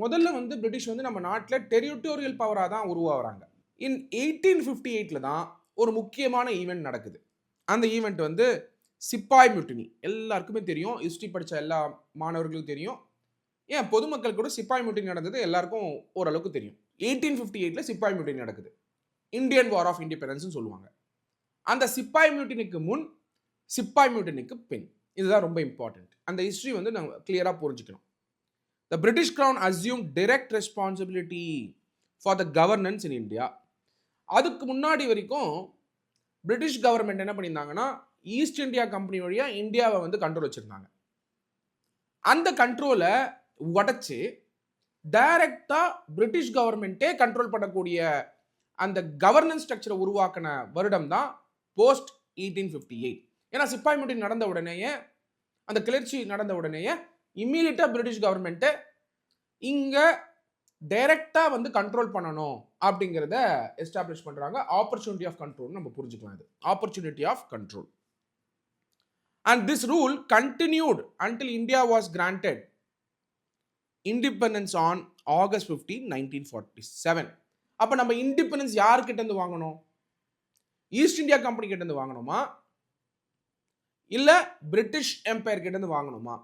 முதல்ல வந்து பிரிட்டிஷ் வந்து நம்ம நாட்டில் டெரிட்டோரியல் பவராக தான் உருவாகிறாங்க. இன் 1858 தான் ஒரு முக்கியமான ஈவெண்ட் நடக்குது. அந்த ஈவெண்ட் வந்து சிப்பாய் மியூட்டினி. எல்லாருக்குமே தெரியும். ஹிஸ்டரி படிச்ச எல்லா மாணவர்களுக்கும் தெரியும். ஏன் பொதுமக்கள் கூட சிப்பாய் மியூட்டினி நடந்தது எல்லாருக்கும் ஓரளவுக்கு தெரியும். 1858ல சிப்பாய் மியூட்டினி நடக்குது. இந்தியன் வார் ஆஃப் இண்டிபெண்டன்ஸ்னு சொல்லுவாங்க. அந்த சிப்பாய் மியூட்டினிக்கு முன், சிப்பாய் மியூட்டினிக்கு பின். இதுதான் ரொம்ப இம்பார்ட்டன்ட். அந்த ஹிஸ்டரி வந்து நம்ம கிளியரா புரிஞ்சுக்கணும். The British Crown assumed direct responsibility for the governance in India. அதுக்கு முன்னாடி வரைக்கும் பிரிட்டிஷ் கவர்மெண்ட் என்ன பண்ணியிருந்தாங்கன்னா, ஈஸ்ட் இந்தியா கம்பெனி வழியா இந்தியாவை வந்து கண்ட்ரோல் வச்சிருந்தாங்க. அந்த கண்ட்ரோலை உடைச்சு டைரக்டா பிரிட்டிஷ் கவர்மெண்ட்டே கண்ட்ரோல் பண்ணக்கூடிய அந்த கவர்னன்ஸ் ஸ்ட்ரக்சரை உருவாக்கின வருடம் தான் போஸ்ட் 1858. ஏன்னா சிப்பாய் மியூட்டினி நடந்த உடனேயே, அந்த கிளர்ச்சி நடந்த உடனேயே இம்மீடியட்டா பிரிட்டிஷ் கவர்மெண்ட் இங்க டைரக்டா வந்து கண்ட்ரோல் பண்ணணும் அப்படிங்கிறத எஸ்டாப்ளிஷ் பண்றாங்க. ஆப்பர்ச்சுனிட்டி ஆஃப் கண்ட்ரோல் நம்ம புரிஞ்சுக்கலாம். இது opportunity of control. And this rule continued until India was granted independence on August 15, 1947. அப்ப நம்ம இண்டிபெண்டன்ஸ் யார்கிட்ட இருந்து வாங்கணும்? ஈஸ்ட் இந்தியா கம்பெனி கிட்ட இருந்து வாங்கணுமா, இல்ல பிரிட்டிஷ் எம்பையர் கிட்ட இருந்து வாங்கணுமா?